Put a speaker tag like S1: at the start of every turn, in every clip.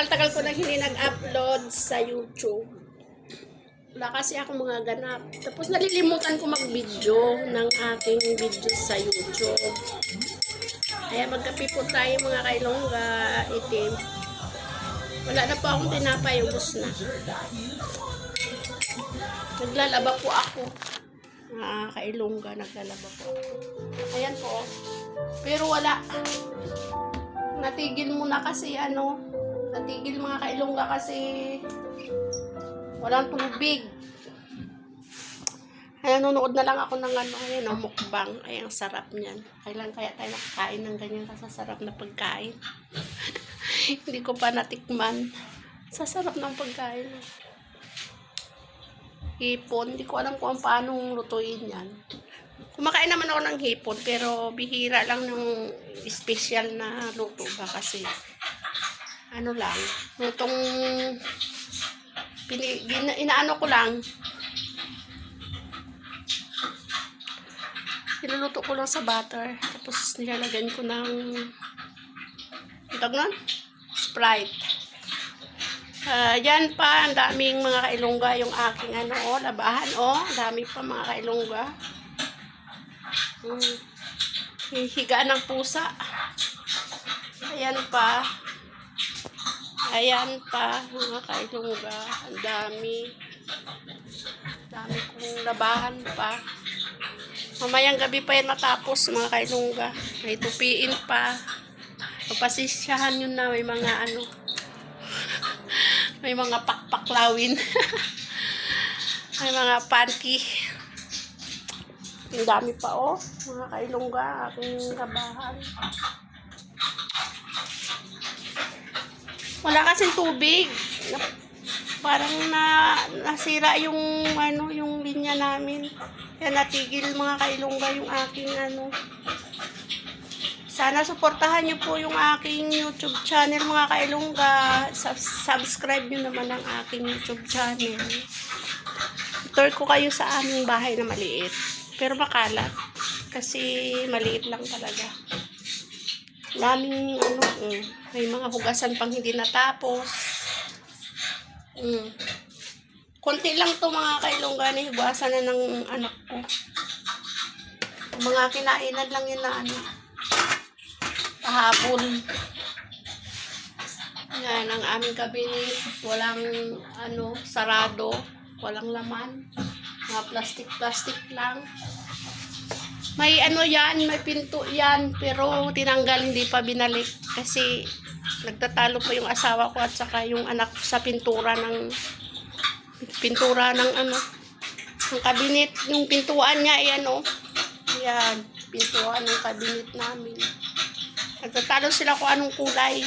S1: tagal-tagal ko na hindi nag-upload sa YouTube. Wala kasi ako mga ganap. Tapos nalilimutan ko mag-video ng aking video sa YouTube. Kaya magkape po tayo mga kailongga, itim. Wala na po akong tinapay, ubos na. Naglalaba po ako. Kailongga, naglalaba po ako. Ayan po. Pero wala. Natigil muna kasi natigil mga kailongga kasi walang tubig. Kaya nanonood na lang ako ng mukbang. Ay, ang sarap niyan. Kailan kaya tayo nakakain ng ganyan kasasarap na pagkain? Hindi ko pa natikman. Sasarap ng pagkain. Hipon. Hindi ko alam kung paano lutuin yan. Kumakain naman ako ng hipon, pero bihira lang yung special na luto ba kasi lutong inaano ko lang, niluluto ko lang sa butter, tapos nilalagyan ko ng Sprite. Yan pa, ang daming mga kailongga yung aking labahan. Dami pa mga kailongga. Higaan ng pusa. Ayan pa mga kailongga. Ang dami kong labahan pa. Mamayang gabi pa yan matapos mga kailongga. May tupiin pa. Papasisyahan yun na may mga may mga pakpaklawin. May mga panty. Ang dami pa mga kailongga, aking labahan. Wala kasing tubig. Parang nasira yung yung linya namin. Kaya natigil mga kailongga yung aking Sana suportahan niyo po yung aking YouTube channel mga kailongga. Subscribe niyo naman ang aking YouTube channel. Tour ko kayo sa aming bahay na maliit. Pero makalat. Kasi maliit lang talaga. Daming may mga hugasan pang hindi natapos. Konti lang to mga kailongga, hugasan na ng anak ko. Mga kinainan lang yun na kahapon. Yan ang aming cabinet. Walang sarado. Walang laman. Mga plastic lang. May yan, may pinto yan, pero tinanggal, hindi pa binalik kasi nagtatalo pa yung asawa ko at saka yung anak ko sa pintura ng ng cabinet, yung pintuan niya, yan pintuan ng cabinet namin. Nagtatalo sila kung anong kulay.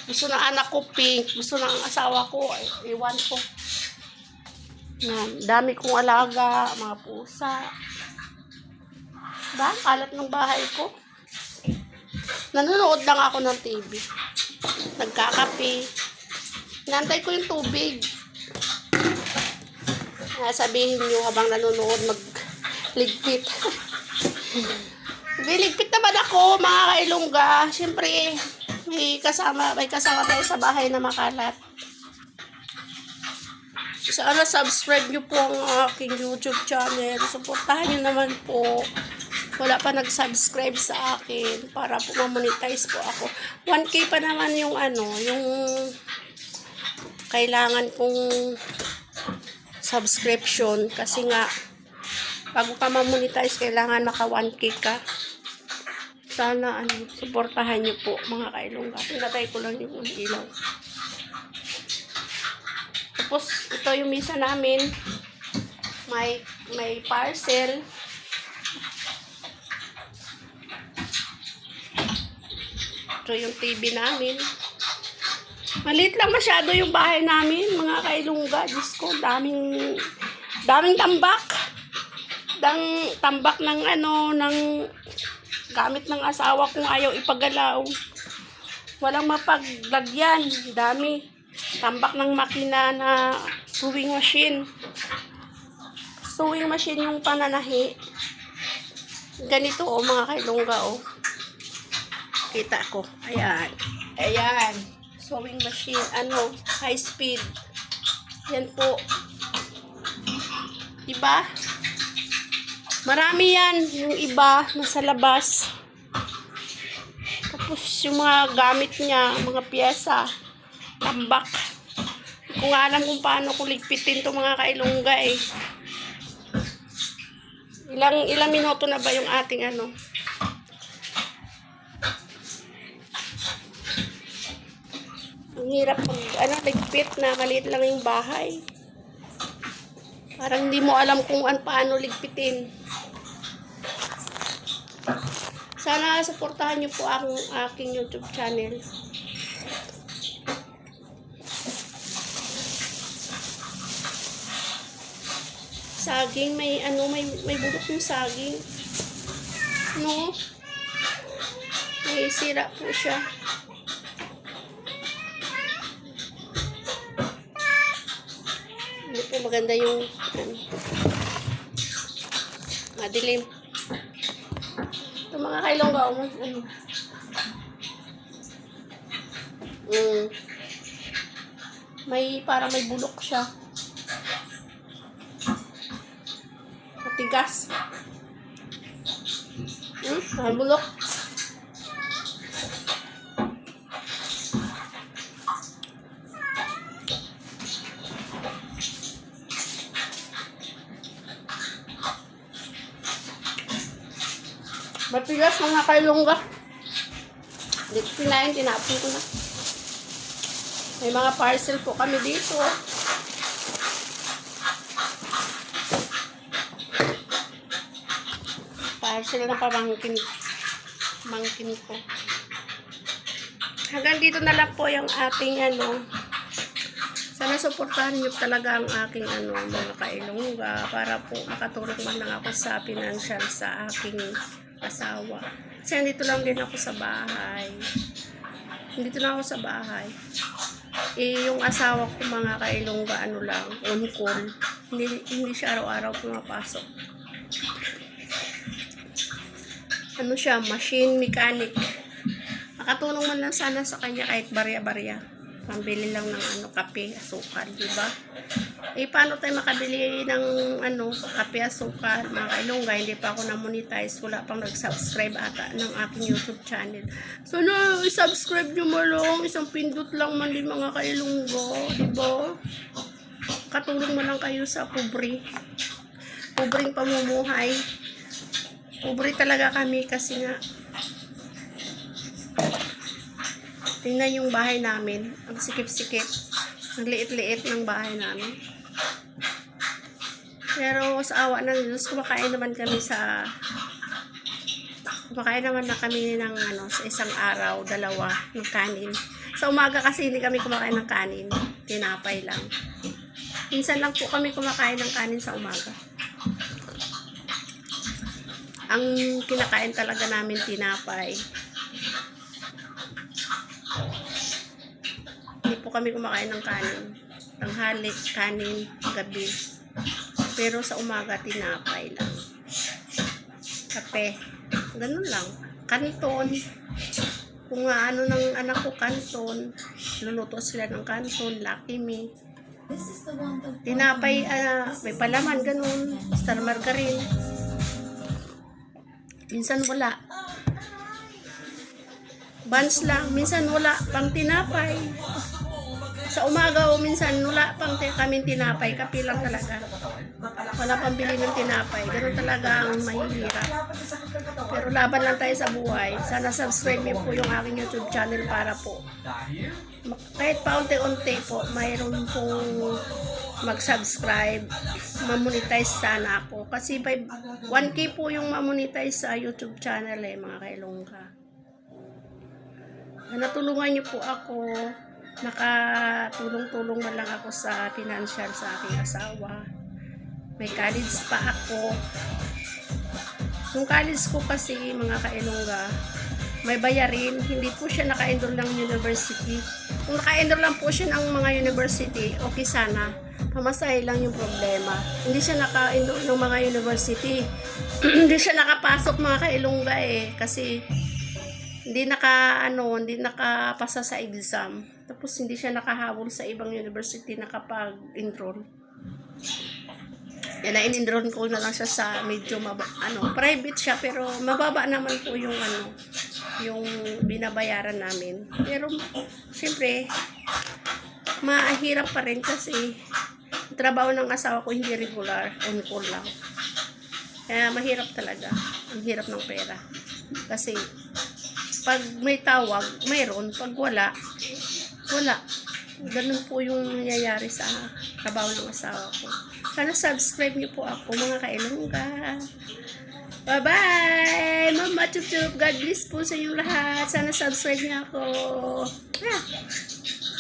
S1: Gusto ng anak ko pink, gusto ng asawa ko iwan ko. Dami kong alaga, mga pusa. Kalat ng bahay ko. Nanonood lang ako ng TV. Nagkakape. Nantay ko yung tubig. Sabihin nyo habang nanonood magligpit. Ligpit naman ako mga kailongga. Siyempre, may kasama tayo sa bahay na makalat. Sana subscribe nyo po ang aking YouTube channel. Suportahan nyo naman po. Wala pa nag-subscribe sa akin para po ma-monetize po ako. 1K pa naman yung yung kailangan kong subscription kasi nga bago ka ma-monetize kailangan maka 1K ka. Sana suportahan niyo po mga kailongga. Pinatay ko lang yung ilaw. Tapos ito yung misa namin. May parcel. Ito yung TV namin. Maliit lang masyado yung bahay namin, mga kailongga. Diyos ko, daming tambak. Tambak ng ng gamit ng asawa kong ayaw ipagalaw. Walang mapaglagyan. Dami. Tambak ng makina na sewing machine. Sewing machine yung pananahi. Ganito mga kailongga Kita ko. Ayan. Sewing machine, high speed. Yan po. Diba? Marami yan. Yung iba, nasa labas. Tapos yung mga gamit niya, mga pyesa, tambak. Hindi ko nga alam kung paano ko ligpitin itong mga kailongga eh. Ilang minuto na ba yung ating Ang hirap pag ligpit na maliit lang yung bahay. Parang hindi mo alam kung paano ligpitin. Sana suportahan niyo po ang aking YouTube channel. Saging, may bulok yung saging. No? May sira po siya. Hindi po maganda yung madilim. Ito mga kailongga, parang may bulok siya. Matigas. May bulok. Matigas mga kailongga. Dito kinain, tinapon ko na. May mga parcel po kami dito. Parcel na pamangkin ko. Hanggang dito na lang po yung ating Sana suportahan niyo talaga ang aking mga kailongga para po makatulong man lang ako sa financial sa aking asawa. Kasi nandito lang din ako sa bahay. Nandito lang ako sa bahay. Yung asawa ko mga kailongga lang, on call. Hindi siya araw-araw pumapasok. Siya, machine mechanic. Makatulong man lang sana sa kanya kahit barya-barya. Pambili lang ng kape, asukal, diba? Paano tayo makabili ng kape, asukal, mga kailongga? Hindi pa ako na-monetize. Wala pang nag-subscribe ata ng aking YouTube channel. So, i-subscribe nyo mo lang. Isang pindot lang man din mga kailongga. Diba? Katulong mo lang kayo sa pobre. Pobreng pamumuhay. Pobre talaga kami kasi nga tingnan yung bahay namin. Ang sikip-sikip. Ang liit-liit ng bahay namin. Pero sa awa ng Diyos, kumakain naman na kami ng sa isang araw, 2 ng kanin. Sa umaga kasi hindi kami kumakain ng kanin. Tinapay lang. Minsan lang po kami kumakain ng kanin sa umaga. Ang kinakain talaga namin tinapay. Hindi po kami kumakain ng kanin. Tanghali, kanin, gabi. Pero sa umaga, tinapay lang. Kape. Ganun lang. Kanton. Kung ng anak ko kanton, luluto sila ng kanton, Lucky Me. Tinapay, may palaman, ganun. Star margarine. Minsan wala. Buns lang. Minsan wala pang tinapay. Sa umaga o minsan wala pang kaming tinapay. Kape lang talaga. Wala pang bili ng tinapay. Ganun talaga ang mahihirap. Pero laban lang tayo sa buhay. Sana subscribe niyo po yung aking YouTube channel para po kahit paunti-unti po mayroon pong mag-subscribe, mamonetize sana ako. Kasi 1K po yung mamonetize sa YouTube channel mga kailongga. Natulungan niyo po ako. Nakatulong-tulong man lang ako sa financial sa aking asawa. May college pa ako. Yung college ko kasi mga kailongga, may bayarin. Hindi po siya naka-enroll ng university. Kung naka-enroll lang po siya ng mga university, okay sana. Pamasahe lang yung problema. Hindi siya naka-enroll ng mga university. Hindi siya nakapasok mga kailongga kasi hindi nakapasa sa exam. Tapos hindi siya nakahabol sa ibang university nakapag-enroll. Yan na in-enroll ko na lang siya sa medyo private siya pero mababa naman po yung yung binabayaran namin. Pero siyempre mahirap pa rin kasi ang trabaho ng asawa ko hindi regular, on call lang. Kaya mahirap talaga. Ang hirap ng pera. Kasi pag may tawag, mayroon. Pag wala, wala. Ganun po yung nangyayari sa trabaho ng asawa ko. Sana subscribe niyo po ako mga kailongga. Bye-bye! Mama Chup Chup, God bless po sa inyo lahat. Sana subscribe niyo ako.